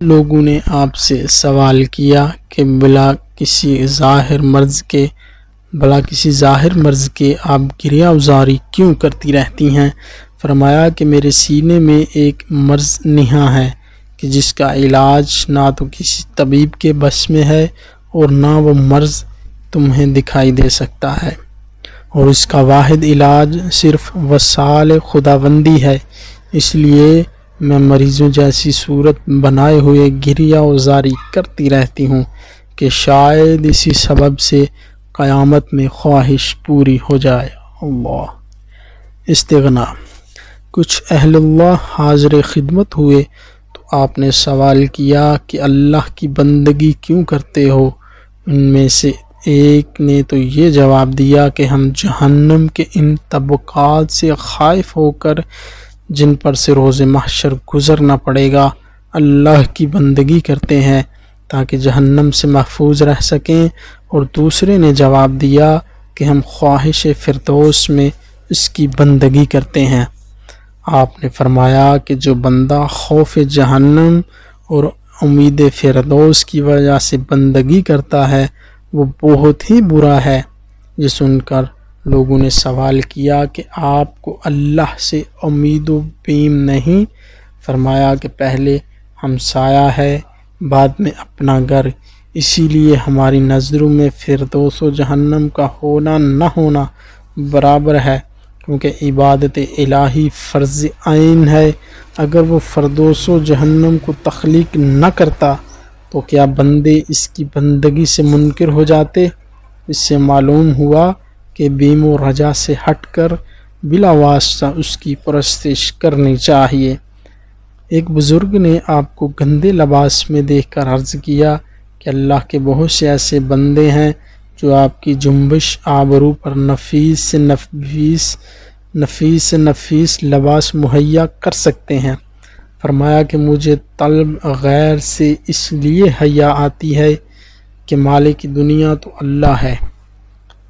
لوگوں نے آپ سے سوال کیا کہ بلا کسی ظاہر مرض کے آپ گریہ ازاری کیوں کرتی رہتی ہیں؟ فرمایا کہ میرے سینے میں ایک مرض نہاں ہے کہ جس کا علاج نہ تو کسی طبیب کے بس میں ہے اور نہ وہ مرض تمہیں دکھائی دے سکتا ہے، اور اس کا واحد علاج صرف وصال خداوندی ہے۔ اس لیے میں مریضوں جیسی صورت بنائے ہوئے گریہ ازاری کرتی رہتی ہوں کہ شاید اسی سبب سے قیامت میں خواہش پوری ہو جائے۔ اللہ استغنا۔ کچھ اہل اللہ حاضر خدمت ہوئے تو آپ نے سوال کیا کہ اللہ کی بندگی کیوں کرتے ہو؟ ان میں سے ایک نے تو یہ جواب دیا کہ ہم جہنم کے ان طبقات سے خائف ہو کر جن پر سے روز محشر گزرنا پڑے گا اللہ کی بندگی کرتے ہیں تاکہ جہنم سے محفوظ رہ سکیں، اور دوسرے نے جواب دیا کہ ہم خواہش فردوس میں اس کی بندگی کرتے ہیں۔ آپ نے فرمایا کہ جو بندہ خوف جہنم اور امید فردوس کی وجہ سے بندگی کرتا ہے وہ بہت ہی برا ہے۔ یہ سن کر لوگوں نے سوال کیا کہ آپ کو اللہ سے امید و بیم نہیں؟ فرمایا کہ پہلے ہمسایہ ہے، بعد میں اپنا گھر، اسی لیے ہماری نظروں میں فردوس و جہنم کا ہونا نہ ہونا برابر ہے، کیونکہ عبادت الہی فرض عین ہے۔ اگر وہ فردوس و جہنم کو تخلیق نہ کرتا تو کیا بندے اس کی بندگی سے منکر ہو جاتے؟ اس سے معلوم ہوا کہ بیم و رجا سے ہٹ کر بلا واسطہ اس کی پرستش کرنی چاہیے۔ ایک بزرگ نے آپ کو گندے لباس میں دیکھ کر عرض کیا کہ اللہ کے بہت سے ایسے بندے ہیں جو آپ کی جنبش آبرو پر نفیس سے نفیس لباس مہیا کر سکتے ہیں۔ فرمایا کہ مجھے طلب غیر سے اس لیے حیا آتی ہے کہ مالک دنیا تو اللہ ہے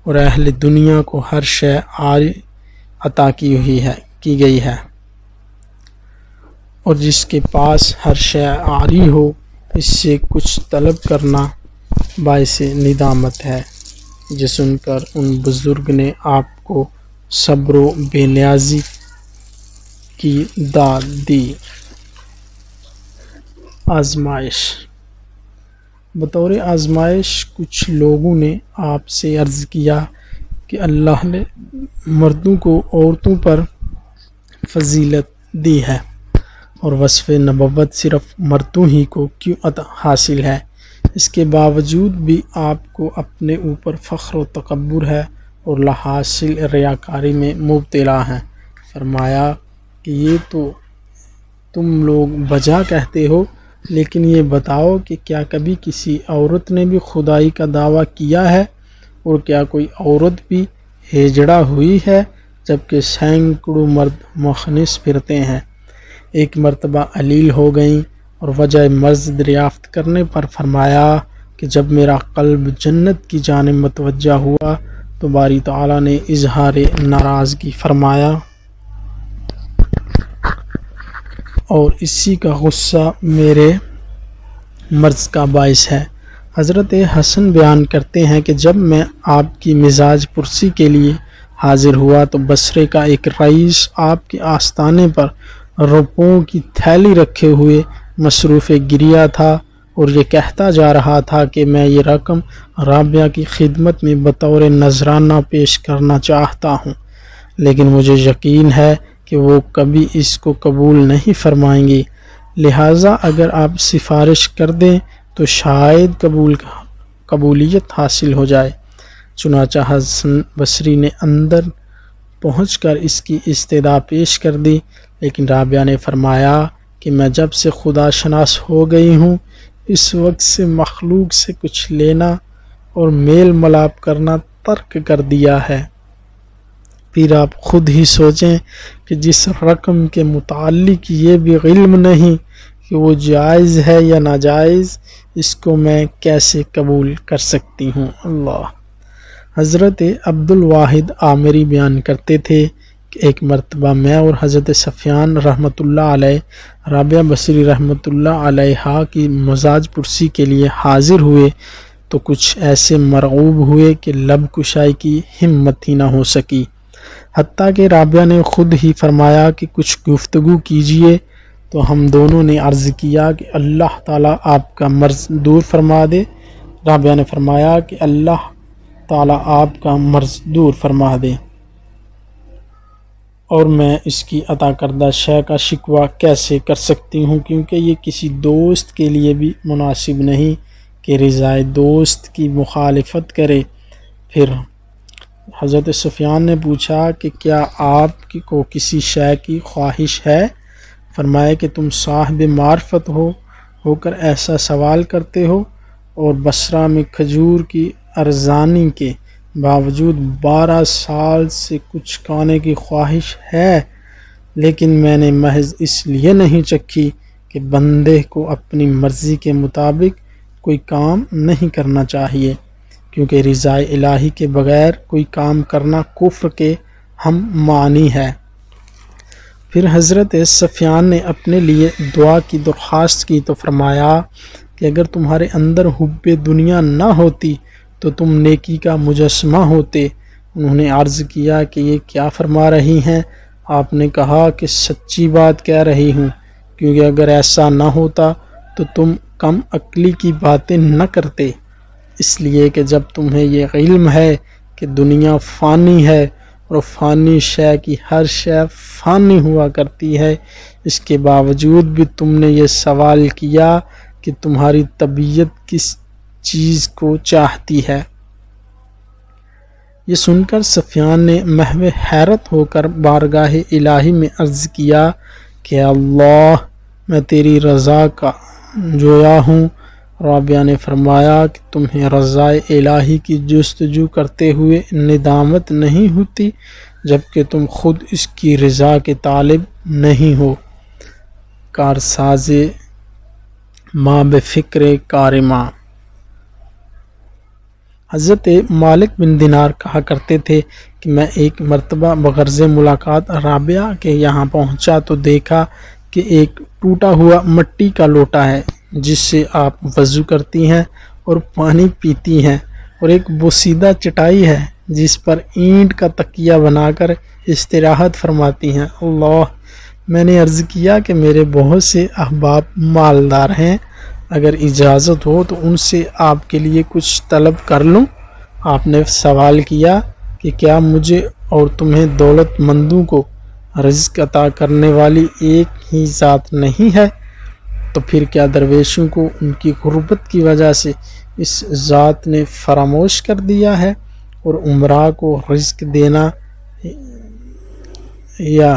اور اہل دنیا کو ہر شے عطا کی گئی ہے، اور جس کے پاس ہر شے عاری ہو اس سے کچھ طلب کرنا باعث ندامت ہے۔ یہ سن کر ان بزرگ نے آپ کو صبر و بے نیازی کی داد دی۔ آزمائش۔ بطور آزمائش کچھ لوگوں نے آپ سے عرض کیا کہ اللہ نے مردوں کو عورتوں پر فضیلت دی ہے اور وصف نبوت صرف مردوں ہی کو کیوں حاصل ہے؟ اس کے باوجود بھی آپ کو اپنے اوپر فخر و تکبر ہے اور لاحاصل ریاکاری میں مبتلا ہیں۔ فرمایا کہ یہ تو تم لوگ بجا کہتے ہو، لیکن یہ بتاؤ کہ کیا کبھی کسی عورت نے بھی خدائی کا دعویٰ کیا ہے؟ اور کیا کوئی عورت بھی ہجڑا ہوئی ہے جبکہ سینکڑوں مرد مخنث پھرتے ہیں؟ ایک مرتبہ علیل ہو گئیں اور وجہ مرض دریافت کرنے پر فرمایا کہ جب میرا قلب جنت کی جانب متوجہ ہوا تو باری تعالیٰ نے اظہار ناراضگی فرمایا اور اسی کا غصہ میرے مرض کا باعث ہے۔ حضرت حسن بیان کرتے ہیں کہ جب میں آپ کی مزاج پرسی کے لیے حاضر ہوا تو بصرے کا ایک رئیس آپ کے آستانے پر روپوں کی تھیلی رکھے ہوئے مصروف گریہ تھا اور یہ کہتا جا رہا تھا کہ میں یہ رقم رابعہ کی خدمت میں بطور نذرانہ پیش کرنا چاہتا ہوں، لیکن مجھے یقین ہے کہ وہ کبھی اس کو قبول نہیں فرمائیں گی، لہٰذا اگر آپ سفارش کر دیں تو شاید قبولیت حاصل ہو جائے۔ چنانچہ حسن بصری نے اندر پہنچ کر اس کی استدعا پیش کر دی، لیکن رابعہ نے فرمایا کہ میں جب سے خدا شناس ہو گئی ہوں اس وقت سے مخلوق سے کچھ لینا اور میل ملاپ کرنا ترک کر دیا ہے۔ پھر آپ خود ہی سوچیں کہ جس رقم کے متعلق یہ بھی علم نہیں کہ وہ جائز ہے یا ناجائز، اس کو میں کیسے قبول کر سکتی ہوں؟ اللہ۔ حضرت عبد الواحد عامری بیان کرتے تھے کہ ایک مرتبہ میں اور حضرت سفیان رحمۃ اللہ علیہ رابعہ بصری رحمۃ اللہ علیہا کی مزاج پرسی کے لیے حاضر ہوئے تو کچھ ایسے مرعوب ہوئے کہ لب کشائی کی ہمت ہی نہ ہو سکی، حتیٰ کہ رابعہ نے خود ہی فرمایا کہ کچھ گفتگو کیجیے، تو ہم دونوں نے عرض کیا کہ اللہ تعالیٰ آپ کا مرض دور فرما دے۔ رابعہ نے فرمایا کہ اللہ تعالیٰ آپ کا مرض دور فرما دے، اور میں اس کی عطا کردہ شے کا شکوہ کیسے کر سکتی ہوں، کیونکہ یہ کسی دوست کے لیے بھی مناسب نہیں کہ رضائے دوست کی مخالفت کرے۔ پھر حضرت سفیان نے پوچھا کہ کیا آپ کو کسی شے کی خواہش ہے؟ فرمایا کہ تم صاحب معرفت ہو کر ایسا سوال کرتے ہو، اور بصرہ میں کھجور کی ارزانی کے باوجود 12 سال سے کچھ کھانے کی خواہش ہے، لیکن میں نے محض اس لیے نہیں چکھی کہ بندے کو اپنی مرضی کے مطابق کوئی کام نہیں کرنا چاہیے، کیونکہ رضا الہی کے بغیر کوئی کام کرنا کفر کے ہم معنی ہے۔ پھر حضرت سفیان نے اپنے لیے دعا کی درخواست کی تو فرمایا کہ اگر تمہارے اندر حب دنیا نہ ہوتی تو تم نیکی کا مجسمہ ہوتے۔ انہوں نے عرض کیا کہ یہ کیا فرما رہی ہیں؟ آپ نے کہا کہ سچی بات کہہ رہی ہوں، کیونکہ اگر ایسا نہ ہوتا تو تم کم عقلی کی باتیں نہ کرتے، اس لیے کہ جب تمہیں یہ علم ہے کہ دنیا فانی ہے اور فانی شے کی ہر شے فانی ہوا کرتی ہے، اس کے باوجود بھی تم نے یہ سوال کیا کہ تمہاری طبیعت کس چیز کو چاہتی ہے۔ یہ سن کر سفیان نے محو حیرت ہو کر بارگاہ الہی میں عرض کیا کہ اللہ، میں تیری رضا کا جویا ہوں۔ رابعہ نے فرمایا کہ تمہیں رضا الہی کی جستجو کرتے ہوئے ندامت نہیں ہوتی جبکہ تم خود اس کی رضا کے طالب نہیں ہو۔ کارساز ماں بفکر کار ماں۔ حضرت مالک بن دینار کہا کرتے تھے کہ میں ایک مرتبہ بغرض ملاقات رابعہ کے یہاں پہنچا تو دیکھا کہ ایک ٹوٹا ہوا مٹی کا لوٹا ہے جس سے آپ وضو کرتی ہیں اور پانی پیتی ہیں، اور ایک بوسیدہ چٹائی ہے جس پر اینٹ کا تکیہ بنا کر استراحت فرماتی ہیں۔ اللہ، میں نے عرض کیا کہ میرے بہت سے احباب مالدار ہیں، اگر اجازت ہو تو ان سے آپ کے لیے کچھ طلب کر لوں۔ آپ نے سوال کیا کہ کیا مجھے اور تمہیں دولت مندوں کو رزق عطا کرنے والی ایک ہی ذات نہیں ہے؟ تو پھر کیا درویشوں کو ان کی غربت کی وجہ سے اس ذات نے فراموش کر دیا ہے اور عمراء کو رزق دینا یا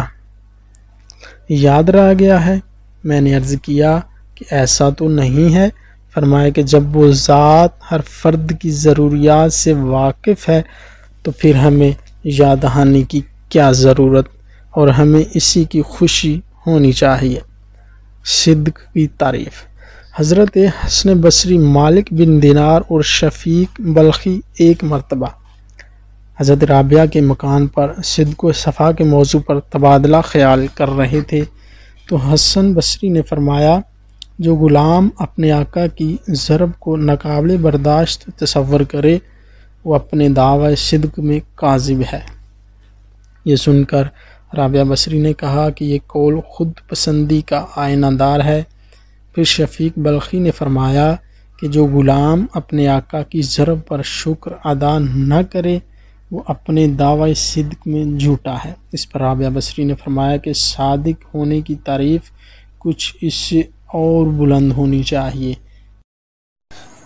یاد رہ گیا ہے؟ میں نے عرض کیا کہ ایسا تو نہیں ہے۔ فرمایا کہ جب وہ ذات ہر فرد کی ضروریات سے واقف ہے تو پھر ہمیں یاد دہانی کی کیا ضرورت، اور ہمیں اسی کی خوشی ہونی چاہیے۔ صدق کی تعریف۔ حضرت حسن بصری، مالک بن دینار اور شفیق بلخی ایک مرتبہ حضرت رابعہ کے مکان پر صدق و صفا کے موضوع پر تبادلہ خیال کر رہے تھے تو حسن بصری نے فرمایا، جو غلام اپنے آقا کی ضرب کو ناقابل برداشت تصور کرے وہ اپنے دعوی صدق میں کاذب ہے۔ یہ سن کر رابعہ بصری نے کہا کہ یہ قول خود پسندی کا آئینہ دار ہے۔ پھر شفیق بلخی نے فرمایا کہ جو غلام اپنے آقا کی ضرب پر شکر ادا نہ کرے وہ اپنے دعوی صدق میں جھوٹا ہے۔ اس پر رابعہ بصری نے فرمایا کہ صادق ہونے کی تعریف کچھ اس سے اور بلند ہونی چاہیے۔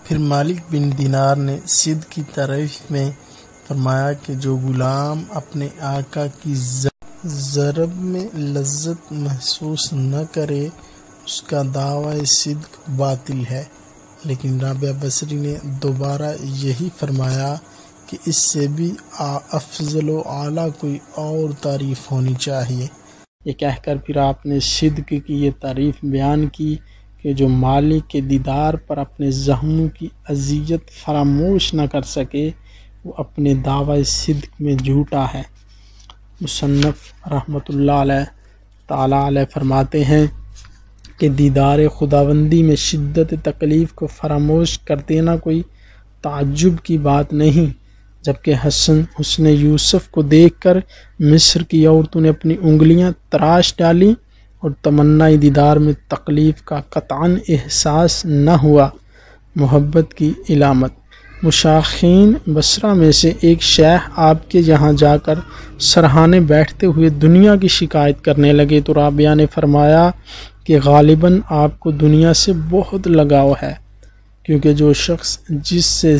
پھر مالک بن دینار نے صدق کی تعریف میں فرمایا کہ جو غلام اپنے آقا کی ضرب میں لذت محسوس نہ کرے اس کا دعوی صدق باطل ہے۔ لیکن رابعہ بصری نے دوبارہ یہی فرمایا کہ اس سے بھی افضل و اعلیٰ کوئی اور تعریف ہونی چاہیے۔ یہ کہہ کر پھر آپ نے صدق کی یہ تعریف بیان کی کہ جو مالک کے دیدار پر اپنے زخموں کی اذیت فراموش نہ کر سکے وہ اپنے دعوی صدق میں جھوٹا ہے۔ مصنف رحمۃ اللہ علیہ تعالیٰ علیہ فرماتے ہیں کہ دیدار خداوندی میں شدت تکلیف کو فراموش کر دینا کوئی تعجب کی بات نہیں، جبکہ حسن یوسف کو دیکھ کر مصر کی عورتوں نے اپنی انگلیاں تراش ڈالیں اور تمنائی دیدار میں تکلیف کا قطعاً احساس نہ ہوا۔ محبت کی علامت۔ مشاخین بصرہ میں سے ایک شیخ آپ کے یہاں جا کر سرہانے بیٹھتے ہوئے دنیا کی شکایت کرنے لگے تو رابعہ نے فرمایا کہ غالباً آپ کو دنیا سے بہت لگاؤ ہے، کیونکہ جو شخص جس سے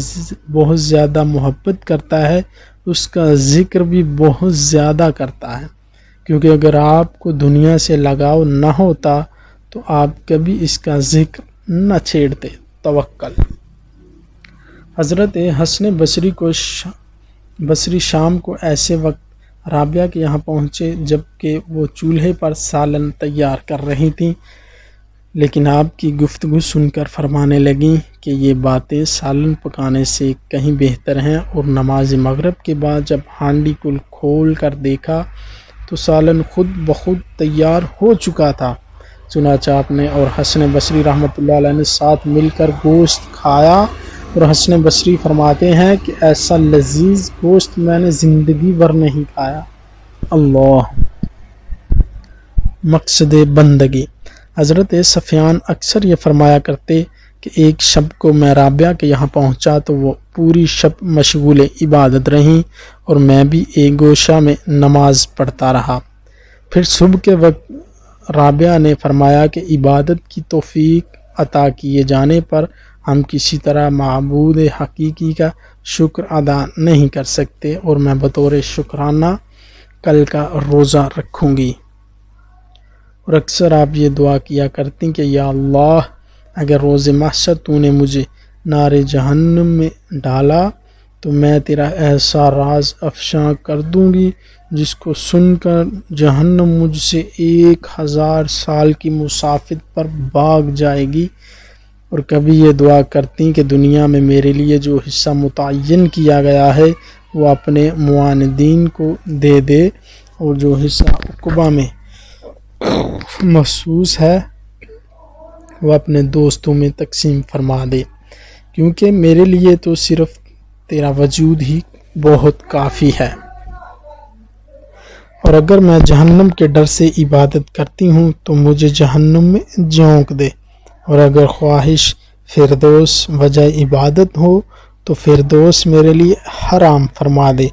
بہت زیادہ محبت کرتا ہے اس کا ذکر بھی بہت زیادہ کرتا ہے، کیونکہ اگر آپ کو دنیا سے لگاؤ نہ ہوتا تو آپ کبھی اس کا ذکر نہ چھیڑتے۔ توکل۔ حضرت حسن بصری شام کو ایسے وقت رابعہ کے یہاں پہنچے جب کہ وہ چولہے پر سالن تیار کر رہی تھیں، لیکن آپ کی گفتگو سن کر فرمانے لگیں کہ یہ باتیں سالن پکانے سے کہیں بہتر ہیں، اور نماز مغرب کے بعد جب ہانڈی کو کھول کر دیکھا تو سالن خود بخود تیار ہو چکا تھا۔ چنانچہ آپ نے اور حسن بصری رحمۃ اللہ علیہ نے ساتھ مل کر گوشت کھایا، اور حسن بصری فرماتے ہیں کہ ایسا لذیذ گوشت میں نے زندگی بھر نہیں کھایا۔ اللہ۔ مقصد بندگی۔ حضرت سفیان اکثر یہ فرمایا کرتے کہ ایک شب کو میں رابعہ کے یہاں پہنچا تو وہ پوری شب مشغول عبادت رہیں اور میں بھی ایک گوشہ میں نماز پڑھتا رہا۔ پھر صبح کے وقت رابعہ نے فرمایا کہ عبادت کی توفیق عطا کیے جانے پر ہم کسی طرح معبود حقیقی کا شکر ادا نہیں کر سکتے، اور میں بطور شکرانہ کل کا روزہ رکھوں گی۔ اور اکثر آپ یہ دعا کیا کرتی کہ یا اللہ، اگر روز محشر تو نے مجھے نار جہنم میں ڈالا تو میں تیرا ایسا راز افشاں کر دوں گی جس کو سن کر جہنم مجھ سے 1000 سال کی مسافت پر بھاگ جائے گی۔ اور کبھی یہ دعا کرتی کہ دنیا میں میرے لیے جو حصہ متعین کیا گیا ہے وہ اپنے معاندین کو دے دے، اور جو حصہ عقبہ میں محسوس ہے وہ اپنے دوستوں میں تقسیم فرما دے، کیونکہ میرے لیے تو صرف تیرا وجود ہی بہت کافی ہے۔ اور اگر میں جہنم کے ڈر سے عبادت کرتی ہوں تو مجھے جہنم میں جھونک دے، اور اگر خواہش فردوس وجہ عبادت ہو تو فردوس میرے لیے حرام فرما دے،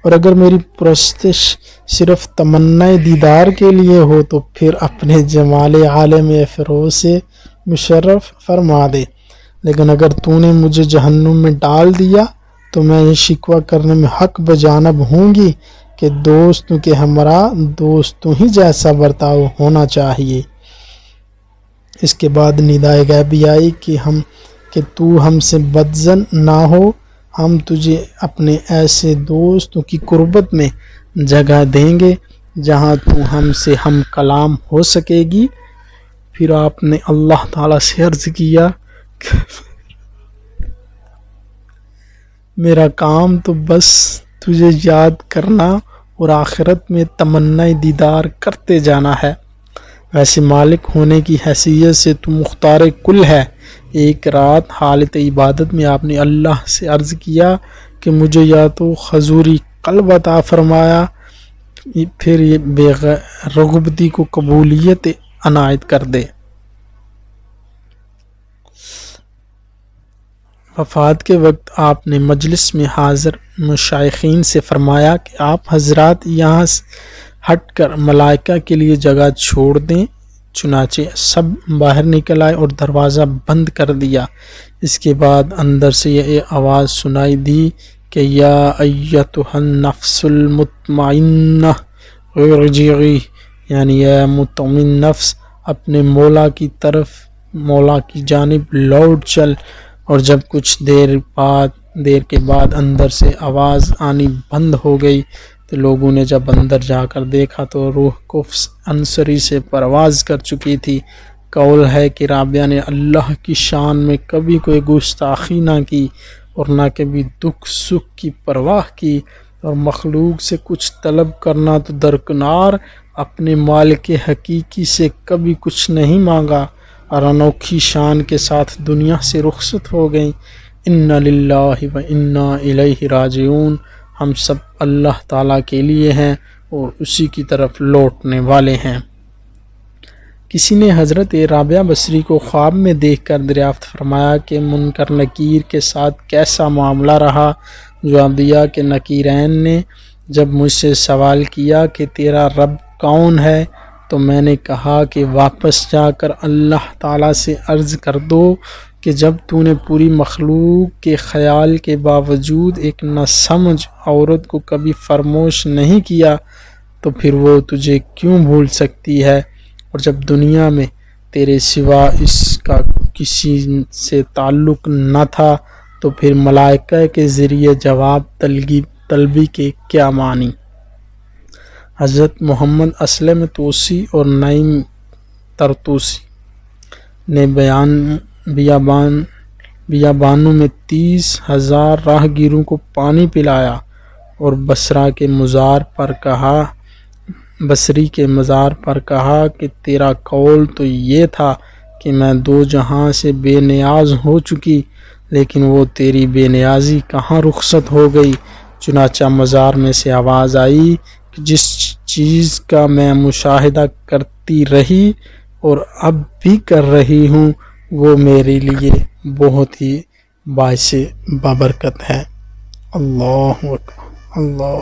اور اگر میری پرستش صرف تمنا دیدار کے لیے ہو تو پھر اپنے جمال عالم فروز سے مشرف فرما دے، لیکن اگر تو نے مجھے جہنم میں ڈال دیا تو میں یہ شکوہ کرنے میں حق بجانب ہوں گی کہ دوستوں کے ہمراہ دوستوں ہی جیسا برتاؤ ہونا چاہیے۔ اس کے بعد ندائے غیبی آئی کہ تو ہم سے بدظن نہ ہو، ہم تجھے اپنے ایسے دوستوں کی قربت میں جگہ دیں گے جہاں تو ہم سے ہم کلام ہو سکے گی۔ پھر آپ نے اللہ تعالیٰ سے عرض کیا کہ میرا کام تو بس تجھے یاد کرنا اور آخرت میں تمنا دیدار کرتے جانا ہے، ویسے مالک ہونے کی حیثیت سے تو مختار کل ہے۔ ایک رات حالت عبادت میں آپ نے اللہ سے عرض کیا کہ مجھے یا تو حضوری قلب عطا فرمایا، پھر یہ بے رغبتی کو قبولیت عنایت کر دے۔ وفات کے وقت آپ نے مجلس میں حاضر مشائخین سے فرمایا کہ آپ حضرات یہاں ہٹ کر ملائکہ کے لیے جگہ چھوڑ دیں۔ چنانچہ سب باہر نکل آئے اور دروازہ بند کر دیا۔ اس کے بعد اندر سے یہ آواز سنائی دی کہ یا ایتھا النفس المطمئنہ ارجعی، یعنی اے مطمئن نفس اپنے مولا کی جانب لوٹ چل۔ اور جب کچھ دیر کے بعد اندر سے آواز آنی بند ہو گئی تو لوگوں نے جب اندر جا کر دیکھا تو روح قفس انصری سے پرواز کر چکی تھی۔ قول ہے کہ رابعہ نے اللہ کی شان میں کبھی کوئی گستاخی نہ کی اور نہ کبھی دکھ سکھ کی پرواہ کی، اور مخلوق سے کچھ طلب کرنا تو درکنار، اپنے مالک حقیقی سے کبھی کچھ نہیں مانگا اور انوکھی شان کے ساتھ دنیا سے رخصت ہو گئیں۔ انا للہ و انا الیہ راجعون، ہم سب اللہ تعالیٰ کے لیے ہیں اور اسی کی طرف لوٹنے والے ہیں۔ کسی نے حضرت رابعہ بصری کو خواب میں دیکھ کر دریافت فرمایا کہ منکر نکیر کے ساتھ کیسا معاملہ رہا؟ جواب دیا کہ نکیرین نے جب مجھ سے سوال کیا کہ تیرا رب کون ہے تو میں نے کہا کہ واپس جا کر اللہ تعالیٰ سے عرض کر دو کہ جب تو نے پوری مخلوق کے خیال کے باوجود ایک ناسمجھ عورت کو کبھی فراموش نہیں کیا تو پھر وہ تجھے کیوں بھول سکتی ہے، اور جب دنیا میں تیرے سوا اس کا کسی سے تعلق نہ تھا تو پھر ملائکہ کے ذریعے جواب طلبی کے کیا معنی؟ حضرت محمد اسلم توسی اور نعیم ترتوسی نے بیابانوں میں 30,000 راہگیروں کو پانی پلایا اور بصری کے مزار پر کہا کہ تیرا قول تو یہ تھا کہ میں 2 جہاں سے بے نیاز ہو چکی، لیکن وہ تیری بے نیازی کہاں رخصت ہو گئی؟ چنانچہ مزار میں سے آواز آئی کہ جس چیز کا میں مشاہدہ کرتی رہی اور اب بھی کر رہی ہوں وہ میرے لیے بہت ہی باعث بابرکت ہے۔ اللہ اکبر، اللہ